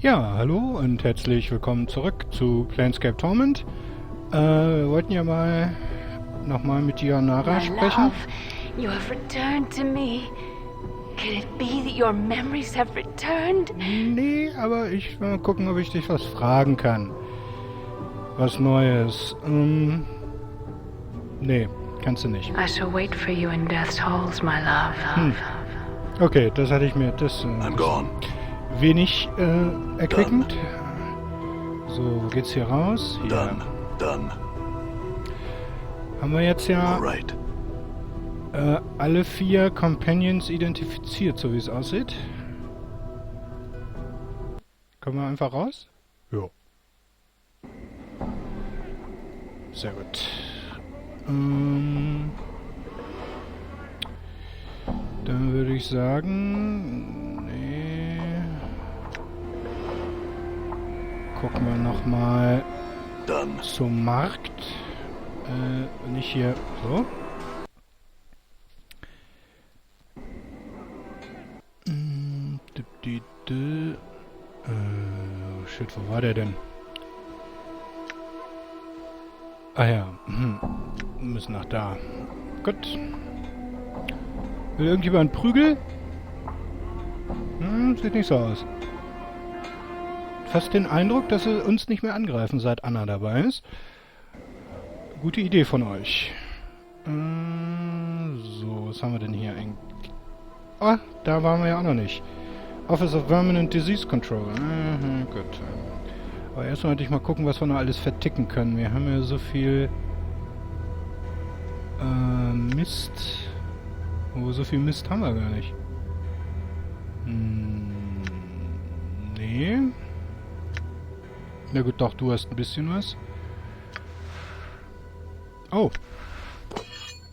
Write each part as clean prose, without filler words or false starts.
Ja, hallo und herzlich willkommen zurück zu Planescape Torment. Wir wollten ja nochmal mit Dionara My sprechen. love, you have returned to me. Can it be that your memories have returned? Nee, aber ich will mal gucken, ob ich dich was fragen kann. Was Neues. Nee, kannst du nicht. I shall wait for you in death's halls, my love. Okay, das hatte ich mir, I'm gone. wenig erquickend. So, wo geht's hier raus? Hier. Done. Haben wir jetzt ja All right. alle 4 Companions identifiziert, so wie es aussieht. Kommen wir einfach raus? Ja. Sehr gut. Dann würde ich sagen... Nee. Gucken wir nochmal Done. zum Markt. Nicht hier... So. Shit, wo war der denn? Ah ja, wir müssen nach da. Gut. Will irgendjemand Prügel? Sieht nicht so aus. Fast den Eindruck, dass sie uns nicht mehr angreifen, seit Anna dabei ist. Gute Idee von euch. So, was haben wir denn hier? Ah, da waren wir ja auch noch nicht. Office of Vermin and Disease Control. Gut. Aber erstmal wollte ich mal gucken, was wir noch alles verticken können. Wir haben ja so viel Mist. Oh, so viel Mist haben wir gar nicht. Nee. Na gut, doch, du hast ein bisschen was. Oh.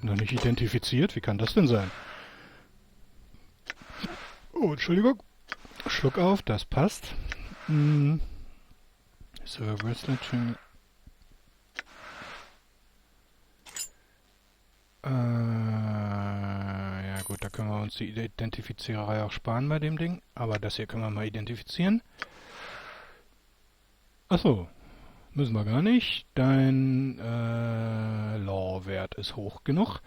Noch nicht identifiziert? Wie kann das denn sein? Oh, Entschuldigung. Schluck auf, das passt. So, Wrestling. Ja gut, da können wir uns die Identifiziererei auch sparen bei dem Ding. Aber das hier können wir mal identifizieren. Achso, müssen wir gar nicht. Dein Law-Wert ist hoch genug.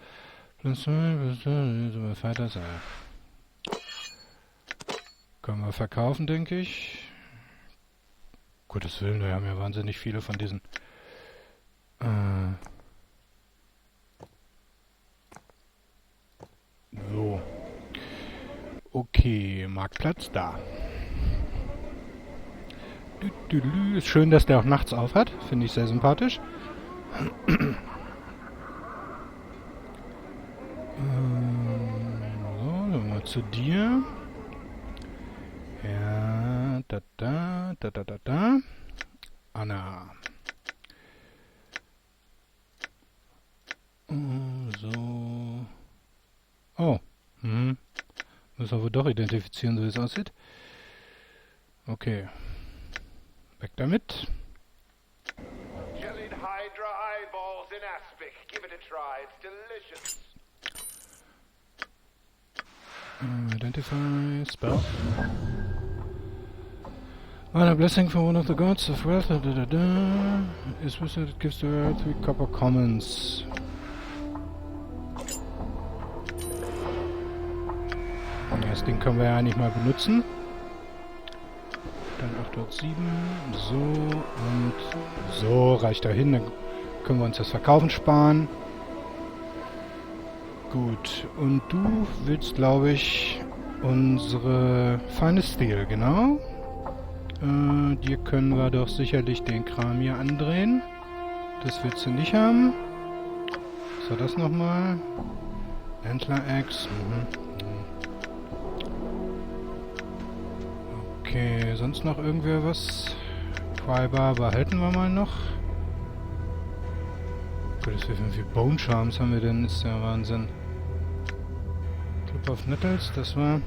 Können wir verkaufen, denke ich. Gottes Willen, wir haben ja wahnsinnig viele von diesen. So. Okay, Marktplatz da. Ist schön, dass der auch nachts auf hat. Finde ich sehr sympathisch. So, mal zu dir. Ja, da. Anna. So. Oh. Müssen wir wohl doch identifizieren, so wie es aussieht. Okay. Weg damit. Jellied Hydra eyeballs in aspic. Give it a try. It's delicious. Identify. Spell. A blessing from one of the gods of wealth. Is wizard, it gives the world 3 copper commons. Das Ding können wir ja nicht mal benutzen. Dann 807. So und so reicht dahin. Dann können wir uns das Verkaufen sparen. Gut. Und du willst, glaube ich, unsere feine Steel, genau. Dir können wir doch sicherlich den Kram hier andrehen. Das willst du nicht haben. Was war das nochmal? Händler-Ex. Okay, sonst noch irgendwer was? Fiber behalten wir mal noch. Gottes Willen, wie viele Bone Charms haben wir denn? Ist ja Wahnsinn. Club of Nettles, das war...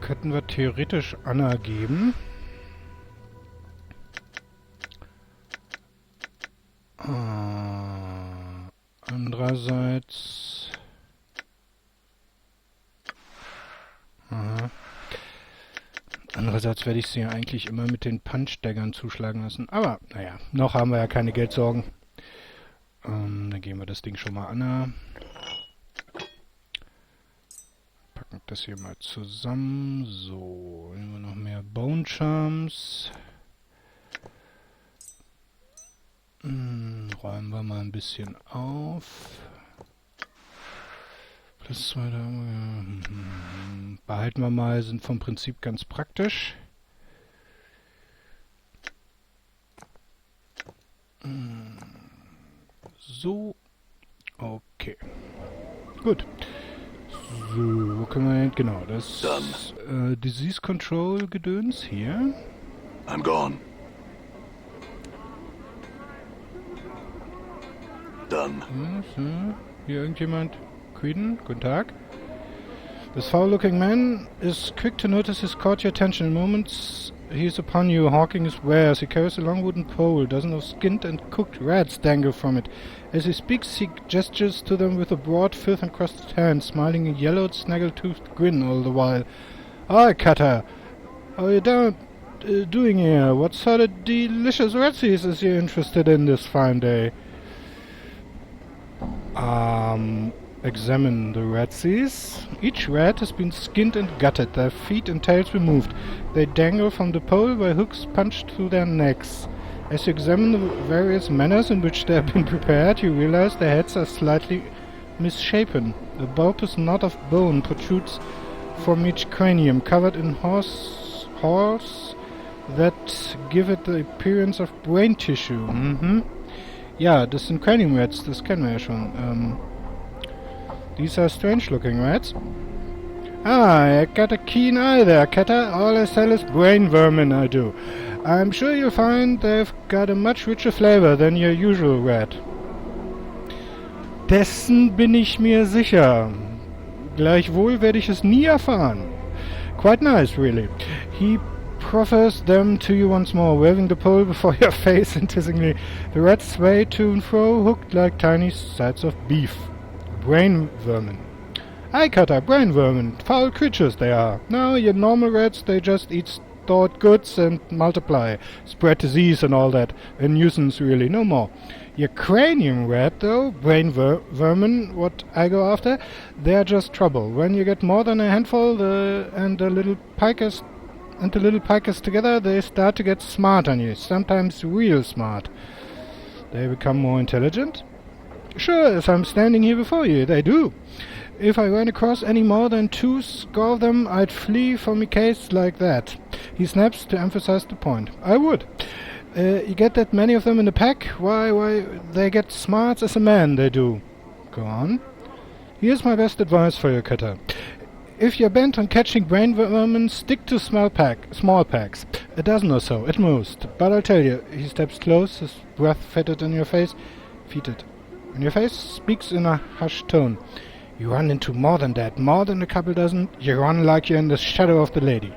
Könnten wir theoretisch Anna geben. Andererseits Andererseits werde ich sie ja eigentlich immer mit den Punch-Daggern zuschlagen lassen. Aber, naja, noch haben wir ja keine Geldsorgen. Dann gehen wir das Ding schon mal an. Packen das hier mal zusammen. So, nehmen wir noch mehr Bone Charms. Räumen wir mal ein bisschen auf. Plus 2 da. Behalten wir mal, sind vom Prinzip ganz praktisch. So. Okay. Gut. So, wo können wir hin? Genau, das Disease Control Gedöns hier. I'm gone. Done. So. Hier irgendjemand? Queen, guten Tag. This foul-looking man is quick to notice he's caught your attention. In moments he is upon you, hawking his wares. He carries a long wooden pole. Dozens of skinned and cooked rats dangle from it. As he speaks, he gestures to them with a broad, filth-encrusted hand, smiling a yellowed, snaggle-toothed grin all the while. "Hi, Cutter. How are you doing here? What sort of delicious Ratsies is you interested in this fine day?" Examine the Ratsies. Each rat has been skinned and gutted, their feet and tails removed. They dangle from the pole by hooks punched through their necks. As you examine the various manners in which they have been prepared, you realize their heads are slightly misshapen. A bulbous knot of bone protrudes from each cranium, covered in hairs that give it the appearance of brain tissue. Ja, das sind Cranium Rats, das kennen wir ja schon. These are strange-looking rats. I got a keen eye there, Cutter. All I sell is brain vermin, I do. I'm sure you'll find they've got a much richer flavor than your usual rat. Dessen bin ich mir sicher. Gleichwohl werde ich es nie erfahren. Quite nice, really. He proffers them to you once more, waving the pole before your face enticingly. The rats sway to and fro, hooked like tiny sides of beef. Brain vermin. Aye, Cutter, brain vermin. Foul creatures they are. No, your normal rats, they just eat stored goods and multiply. Spread disease and all that. A nuisance, really, no more. Your cranium rat, though, brain vermin, what I go after, they're just trouble. When you get more than a handful, and the little pikers together, they start to get smart on you. Sometimes real smart. They become more intelligent. Sure, as I'm standing here before you, they do. If I ran across any more than 2 score of them, I'd flee from a case like that. He snaps to emphasize the point. I would. You get that many of them in a pack? Why, they get smarts as a man, they do. Go on. Here's my best advice for you, Cutter. If you're bent on catching brain vermin, stick to small packs. A dozen or so, at most. But I'll tell you, he steps close, his breath fetid in your face. In your face, speaks in a hushed tone. You run into more than that, more than a couple dozen. You run like you're in the shadow of the lady.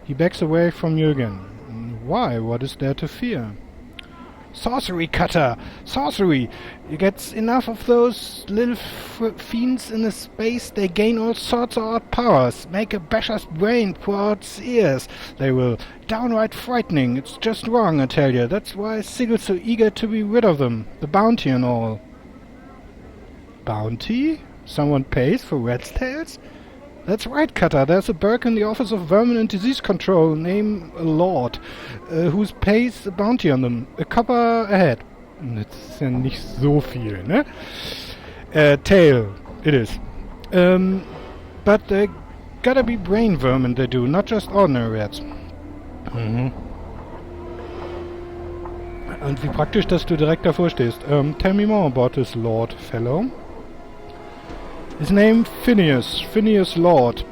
He backs away from you again. Why? What is there to fear? Sorcery, Cutter! Sorcery! You get enough of those little fiends in a space, they gain all sorts of odd powers. Make a basher's brain pour out its ears. They will. Downright frightening. It's just wrong, I tell you. That's why Sigel's so eager to be rid of them. The bounty and all. Bounty? Someone pays for rat's tails? That's right, Cutter. There's a Burke in the office of Vermin and Disease Control, named Lord, who pays a bounty on them. A copper a head. Das ist ja nicht so viel, ne? Tail. It is. But they gotta be brain vermin, they do, not just ordinary rats. Und wie praktisch, dass du direkt davor stehst. Tell me more about this Lord fellow. His name Phineas Lord.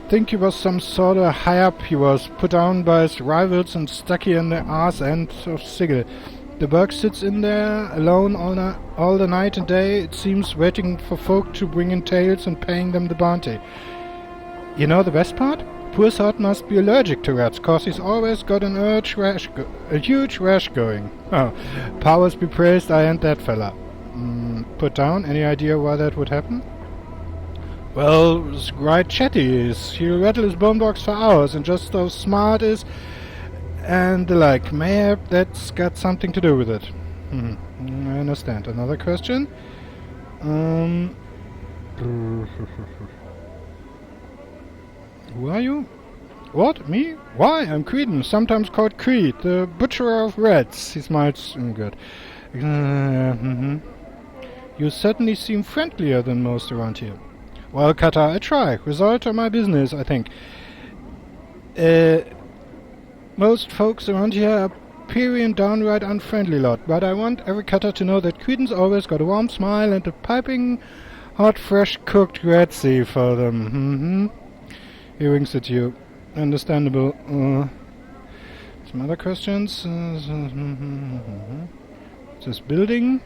Think he was some sort of high up. He was put down by his rivals and stuck here in the arse end of Sigil. The Burke sits in there alone all the night and day, it seems, waiting for folk to bring in tales and paying them the bounty. You know the best part? Poor sod must be allergic to rats, cause he's always got a huge rash going. Oh, powers be praised, I ain't that fella. Put down. Any idea why that would happen? Well, right chatty is. He'll rattle his bone box for hours and just so smart is and the like. Maybe that's got something to do with it. I understand. Another question? Who are you? What? Me? Why? I'm Creedon, sometimes called Creed, the butcher of rats. He smiles. Good. You certainly seem friendlier than most around here. Well, Kata, I try. Result of my business, I think. Most folks around here are peery and downright unfriendly lot, but I want every Kata to know that Creedon's always got a warm smile and a piping hot, fresh-cooked Ratsie for them. He winks at you. Understandable. Some other questions? This building?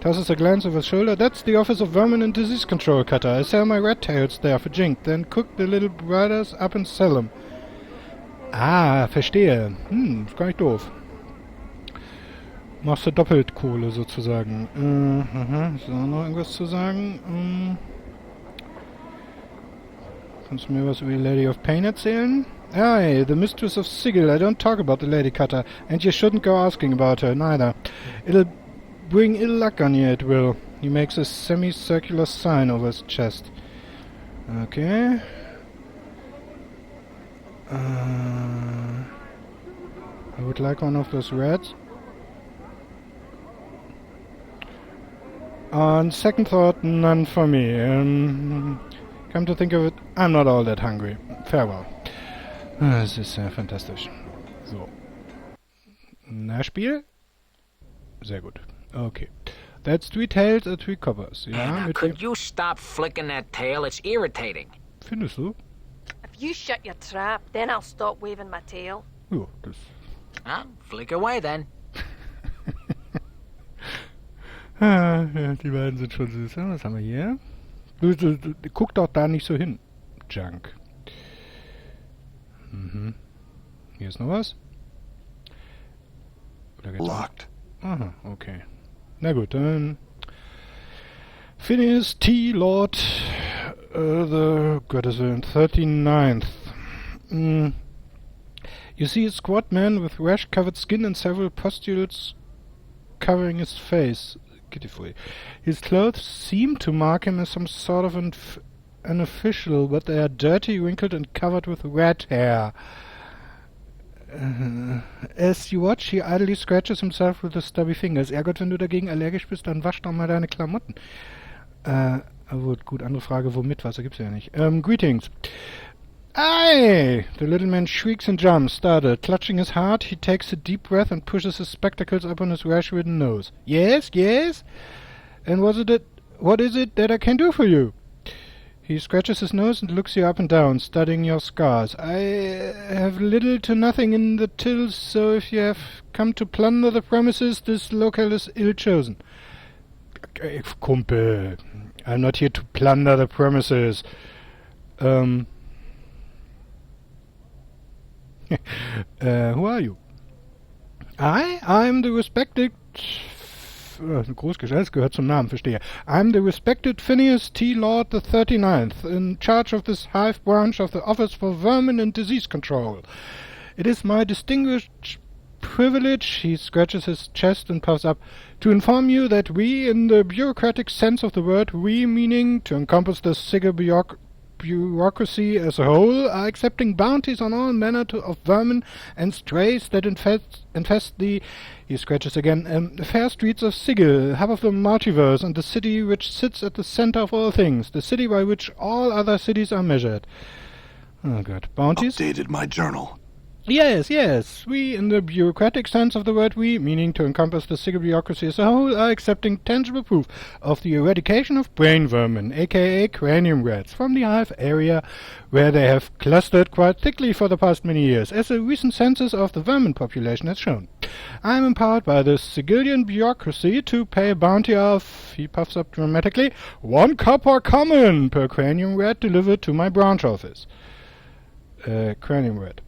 Tosses a glance over his shoulder. That's the office of Vermin and Disease Control, Cutter. I sell my rat tails there for Jink, then cook the little brothers up and sell them. Ah, verstehe. Ist gar nicht doof. Machst du doppelt Kohle sozusagen. Ist da noch irgendwas zu sagen? Kannst du mir was über die Lady of Pain erzählen? Aye, the mistress of Sigil. I don't talk about the lady Cutter, and you shouldn't go asking about her, neither. It'll bring ill luck on you, it will. He makes a semicircular sign over his chest. Okay. I would like one of those rats. On second thought, none for me. Come to think of it, I'm not all that hungry. Farewell. Das ist fantastisch. So. Nachspiel? Sehr gut. Okay. That's 3 tails or 3 coppers. Ja, Now, could you stop flicking that tail? It's irritating. Findest du? If you shut your trap, then I'll stop waving my tail. Ja, das... Flick away then. Ja, die beiden sind schon süß. Was haben wir hier? Du, guck doch da nicht so hin. Junk. Hier ist noch was? Oder geht's Locked. Aha, okay. Na gut, dann... Phineas T. Lord, the... Gott is in 39th. You see a squat man with rash-covered skin and several pustules covering his face. Pitifully. His clothes seem to mark him as some sort of an official, but they are dirty, wrinkled, and covered with rat hair. As you watch, he idly scratches himself with his stubby fingers. Gott, wenn du dagegen allergisch bist, dann wasch doch mal deine Klamotten. Gut, andere Frage, womit? Wasser gibt's ja nicht. Greetings. Aye! The little man shrieks and jumps, startled. Clutching his heart, he takes a deep breath and pushes his spectacles up on his rash-ridden nose. Yes, yes? And what is it that I can do for you? He scratches his nose and looks you up and down, studying your scars. I have little to nothing in the tills, so if you have come to plunder the premises, this locale is ill-chosen. Kumpel, I'm not here to plunder the premises. Who are you? I'm the respected... Großgeschäft, gehört zum Namen, verstehe. I'm the respected Phineas T. Lord the 39th, in charge of this hive branch of the Office for Vermin and Disease Control. It is my distinguished privilege, he scratches his chest and puffs up, to inform you that we, in the bureaucratic sense of the word, we meaning to encompass the Sigil bureaucracy as a whole, are accepting bounties on all manner of vermin and strays that infest the, he scratches again, fair streets of Sigil, hub of the multiverse, and the city which sits at the center of all things, the city by which all other cities are measured. Oh God, bounties? Updated my journal. Yes, yes. We, in the bureaucratic sense of the word we, meaning to encompass the Sigil bureaucracy as a whole, are accepting tangible proof of the eradication of brain vermin, aka cranium rats, from the hive area where they have clustered quite thickly for the past many years, as a recent census of the vermin population has shown. I am empowered by the Sigilian bureaucracy to pay a bounty of, he puffs up dramatically, 1 copper common per cranium rat delivered to my branch office. Cranium rat.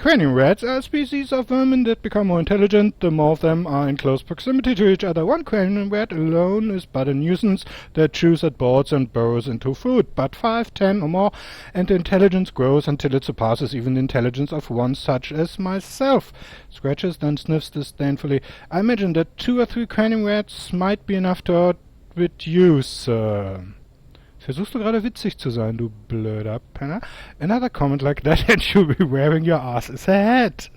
Cranium rats are a species of vermin that become more intelligent the more of them are in close proximity to each other. One cranium rat alone is but a nuisance that chews at boards and burrows into food. But 5, 10 or more, and the intelligence grows until it surpasses even the intelligence of one such as myself. Scratches, then sniffs disdainfully. I imagine that 2 or 3 cranium rats might be enough to outwit you, sir. Versuchst du gerade witzig zu sein, du blöder Penner? Another comment like that and you'll be wearing your ass as a hat.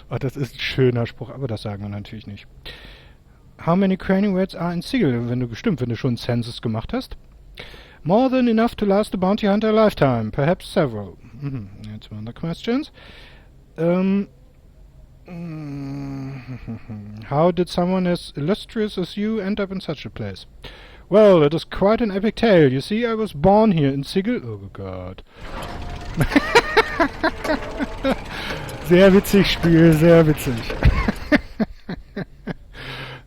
Oh, das ist ein schöner Spruch, aber das sagen wir natürlich nicht. How many cranium rats are in Sigil? Wenn du schon einen Census gemacht hast. More than enough to last a bounty hunter a lifetime. Perhaps several. That's one of the questions. How did someone as illustrious as you end up in such a place? Well, it is quite an epic tale. You see, I was born here in Sigil. Oh Gott. Sehr witzig, Spiel, sehr witzig.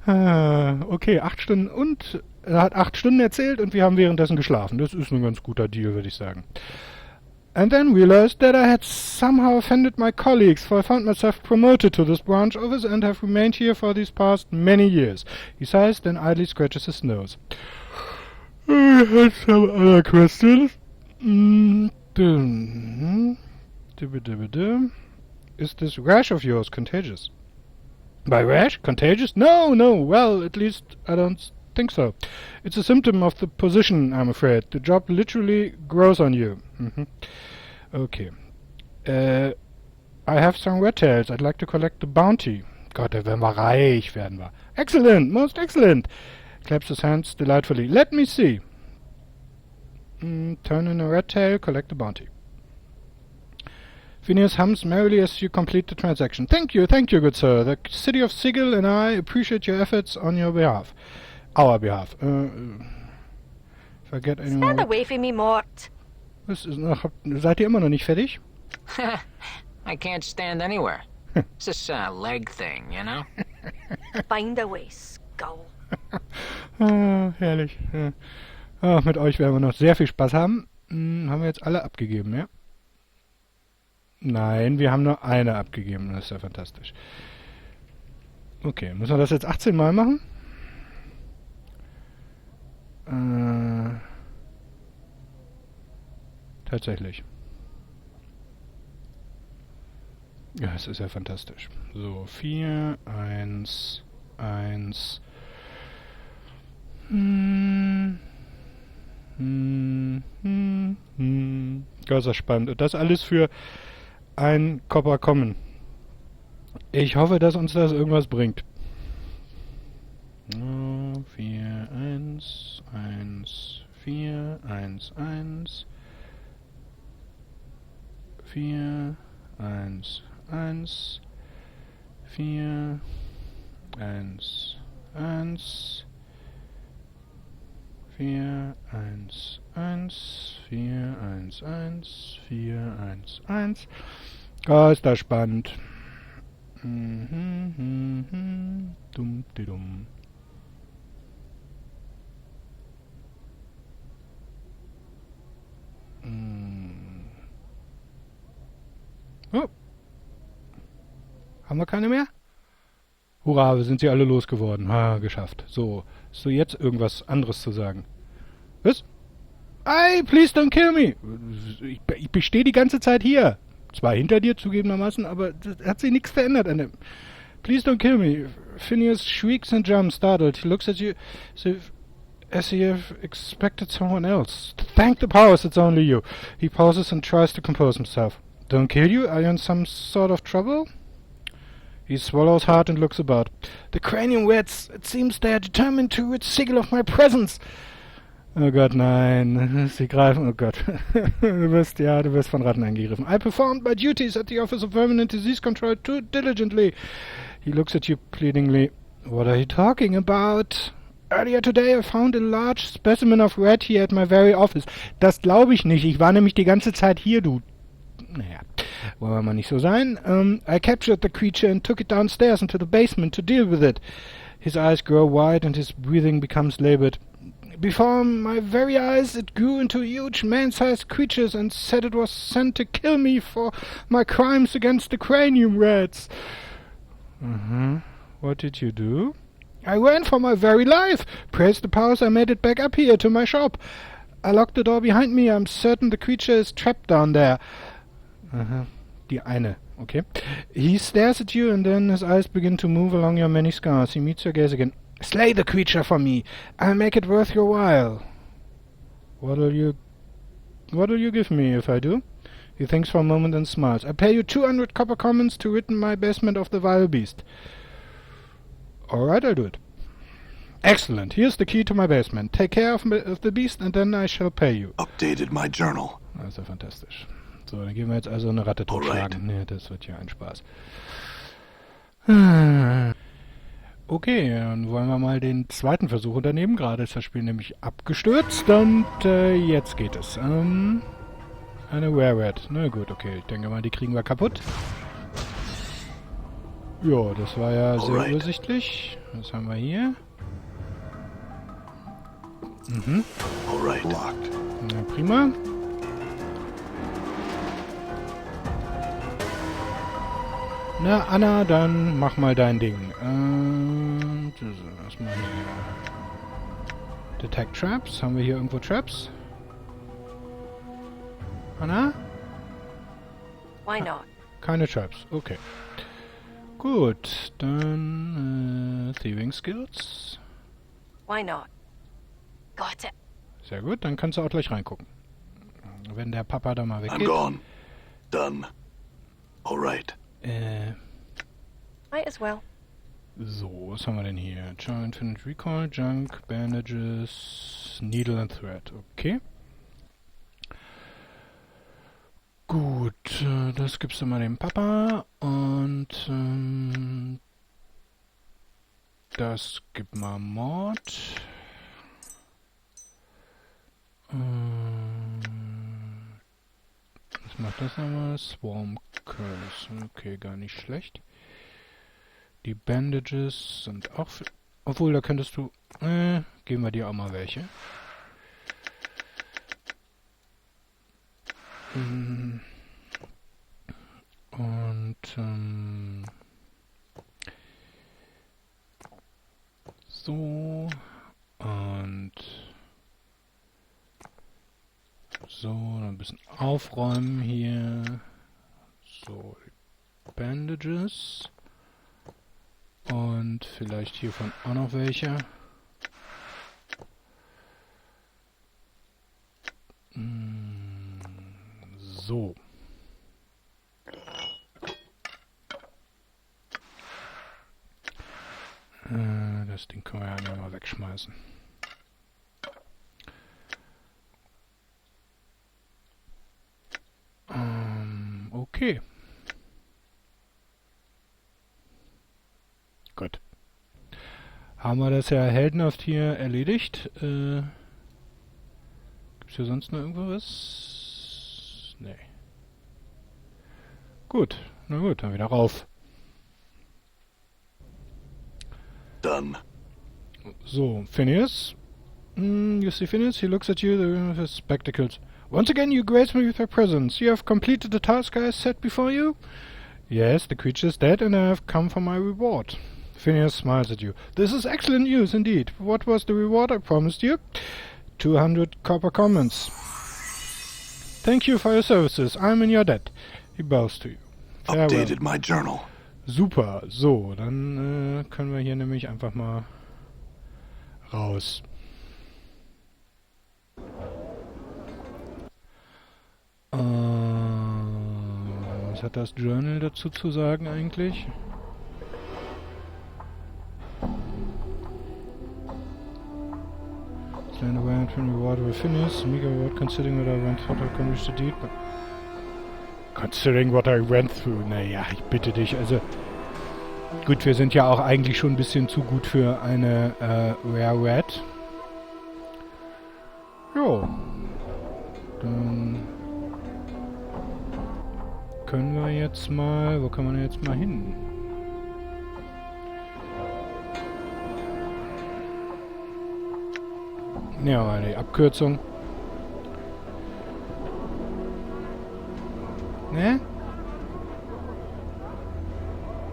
Okay, 8 Stunden und er hat 8 Stunden erzählt und wir haben währenddessen geschlafen. Das ist ein ganz guter Deal, würde ich sagen. And then realized that I had somehow offended my colleagues, for I found myself promoted to this branch office and have remained here for these past many years. He sighs, then idly scratches his nose. I had some other questions. Is this rash of yours contagious? By rash? Contagious? No. Well, at least I don't think so. It's a symptom of the position, I'm afraid. The job literally grows on you. Okay. I have some red tails. I'd like to collect the bounty. Gott, da werden wir reich, werden wir. Excellent, most excellent. Claps his hands delightfully. Let me see. Turn in a red tail, collect the bounty. Phineas hums merrily as you complete the transaction. Thank you, good sir. The city of Sigil and I appreciate your efforts on your behalf. Our behalf. Forget anyone. Stand away from me, Mort. Seid ihr immer noch nicht fertig? I can't stand anywhere. It's this leg thing, you know? Find a way, skull. Herrlich. Mit euch werden wir noch sehr viel Spaß haben. Haben wir jetzt alle abgegeben, ja? Nein, wir haben nur eine abgegeben. Das ist ja fantastisch. Okay, müssen wir das jetzt 18 Mal machen? Tatsächlich. Ja, es ist ja fantastisch. So, 4, 1, 1. Ganz spannend. Und das alles für ein Copper Common. Ich hoffe, dass uns das irgendwas bringt. 4, 1, 1, 4, 1, 1, 4, 1, 1, 4, 1, 1, 4, 1, 1, 4, 1, 1, 4, 1, 1. Oh, ist das spannend. Dumm, die dumm. Oh. Haben wir keine mehr? Hurra, wir sind sie alle losgeworden. Geschafft. So, hast du jetzt irgendwas anderes zu sagen? Was? Hey, please don't kill me! Ich stehe die ganze Zeit hier. Zwar hinter dir zugegebenermaßen, aber das hat sich nichts verändert an dem. Please don't kill me. Phineas shrieks and jumps, startled. He looks at you as he have expected someone else. Thank the powers, it's only you. He pauses and tries to compose himself. Don't kill you? Are you in some sort of trouble? He swallows hard and looks about. The cranium rats, it seems they are determined to rid Sigil of my presence. Oh Gott, nein. Sie greifen, oh Gott. Du wirst von Ratten angegriffen. I performed my duties at the Office of Vermin and Disease Control too diligently. He looks at you pleadingly. What are you talking about? Earlier today I found a large specimen of rat here at my very office. Das glaube ich nicht. Ich war nämlich die ganze Zeit hier, du. Naja, wollen wir mal nicht so sein. I captured the creature and took it downstairs into the basement to deal with it. His eyes grow wide and his breathing becomes labored. Before my very eyes it grew into huge man-sized creatures and said it was sent to kill me for my crimes against the cranium rats. What did you do? I ran for my very life. Praise the powers, I made it back up here to my shop. I locked the door behind me. I'm certain the creature is trapped down there. Die eine, okay. He stares at you and then his eyes begin to move along your many scars. He meets your gaze again. Slay the creature for me. I'll make it worth your while. What'll you give me if I do? He thinks for a moment and smiles. I pay you 200 copper commons to rid my basement of the vile beast. Alright, I'll do it. Excellent. Here's the key to my basement. Take care of the beast and then I shall pay you. Updated my journal. Das ist ja fantastisch. So, dann gehen wir jetzt also eine Ratte totschlagen. Nee, das wird ja ein Spaß. Okay, dann wollen wir mal den zweiten Versuch unternehmen. Gerade ist das Spiel nämlich abgestürzt und jetzt geht es. Eine Were-Rat. Na gut, okay. Ich denke mal, die kriegen wir kaputt. Ja, das war ja sehr übersichtlich. Was haben wir hier? Na, prima. Na, Anna, dann mach mal dein Ding. Erstmal hier. Detect Traps. Haben wir hier irgendwo Traps? Anna? Why not? Keine Traps, okay. Gut, dann Thieving Skills. Why not? Got it. Sehr gut, dann kannst du auch gleich reingucken. Wenn der Papa da mal weggeht. I'm gone. Done. Alright. Might as well. So, was haben wir denn hier? Infinite Recall, Junk, Bandages, Needle and Thread. Okay. Gut, das gibst du mal dem Papa und das gibt mal Mord. Was macht das nochmal? Swarm Curse. Okay, gar nicht schlecht. Die Bandages sind auch... Obwohl, da könntest du... geben wir dir auch mal welche. Und so und so, ein bisschen aufräumen hier. So, Bandages und vielleicht hiervon auch noch welche. So. Das Ding können wir ja einmal wegschmeißen. Okay. Gut. Haben wir das ja heldenhaft hier erledigt. Gibt's hier sonst noch irgendwas? Nee. Gut. Na gut, dann wieder rauf. Done. So, Phineas. You see Phineas? He looks at you with his spectacles. Once again you grace me with your presence. You have completed the task I set before you? Yes, the creature is dead and I have come for my reward. Phineas smiles at you. This is excellent news indeed. What was the reward I promised you? 200 copper commons. Thank you for your services. I'm in your debt. He bows to you. Farewell. Updated my journal. Super. So, dann können wir hier nämlich einfach mal raus. Was hat das Journal dazu zu sagen eigentlich? Stand away and reward will finish. Mega reward considering what I went through to accomplish the deed. But considering what I went through. Naja, ich bitte dich. Also, gut, wir sind ja auch eigentlich schon ein bisschen zu gut für eine Rare Rat. Jo. Dann können wir jetzt mal... Wo kann man jetzt mal hin? Ja, aber die Abkürzung. Ne?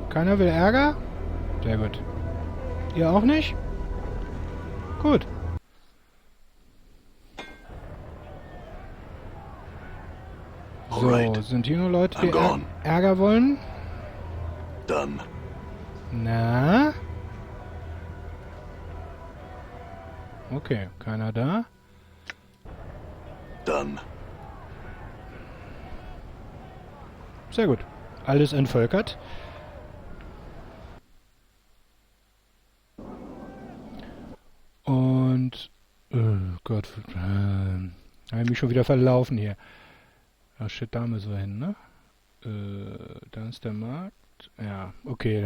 Keiner will Ärger? Sehr gut. Ihr auch nicht? Gut. So, Alright. sind hier nur Leute, die I'm gone. Ärger wollen? Done. Na? Okay, keiner da. Done. Sehr gut. Alles entvölkert. Und... Oh Gott. Habe ich mich schon wieder verlaufen hier. Ach shit, da müssen wir hin, ne? Da ist der Markt. Ja, okay.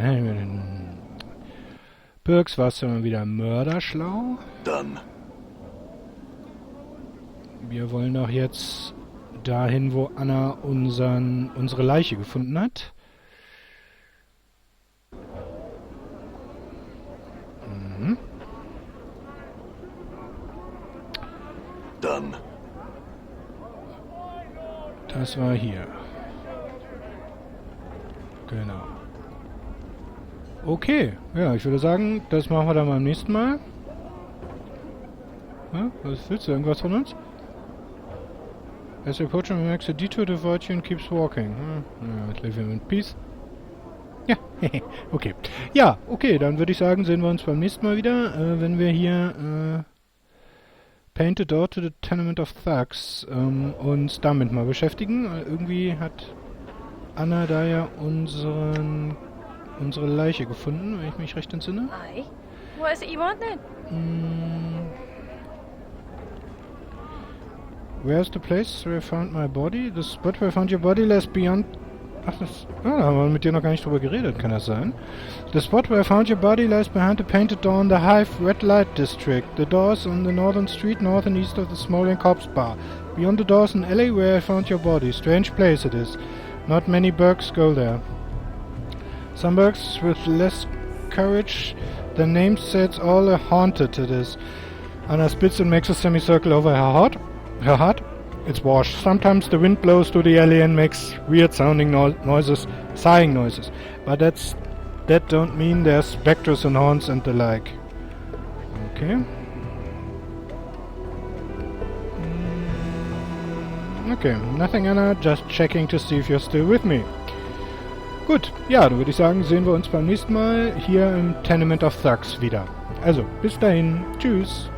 Pirx, warst du mal wieder mörderschlau. Done. Wir wollen doch jetzt dahin, wo Anna unsere Leiche gefunden hat. Mhm. Done. Das war hier. Genau. Okay, ja, ich würde sagen, das machen wir dann beim nächsten Mal. Ja, was willst du? Irgendwas von uns? As you approach him, makes a detour to avoid you and keeps walking. Ja, leave him in peace. Ja, okay. Ja, okay, dann würde ich sagen, sehen wir uns beim nächsten Mal wieder, wenn wir hier Paint the Door to the Tenement of Thugs uns damit mal beschäftigen. Irgendwie hat Anna da ja unsere Leiche gefunden, wenn ich mich recht entsinne. Aye. What is it you want then? Where's the place where I found my body? The spot where I found your body lies beyond... Ach, da haben wir mit dir noch gar nicht drüber geredet, kann das sein? The spot where I found your body lies behind the painted door in the Hive Red Light District. The doors on the northern street, north and east of the Smoldering Corpse Bar. Beyond the doors an alley where I found your body. Strange place it is. Not many Burks go there. Some Burks with less courage than names say it's all a haunted it is. Anna spits and makes a semicircle over her heart. It's washed. Sometimes the wind blows through the alley and makes weird sounding noises, sighing noises. But that don't mean there's specters and haunts and the like. Okay. Okay, nothing Anna, just checking to see if you're still with me. Gut, ja, dann würde ich sagen, sehen wir uns beim nächsten Mal hier im Tenement of Thugs wieder. Also, bis dahin, tschüss.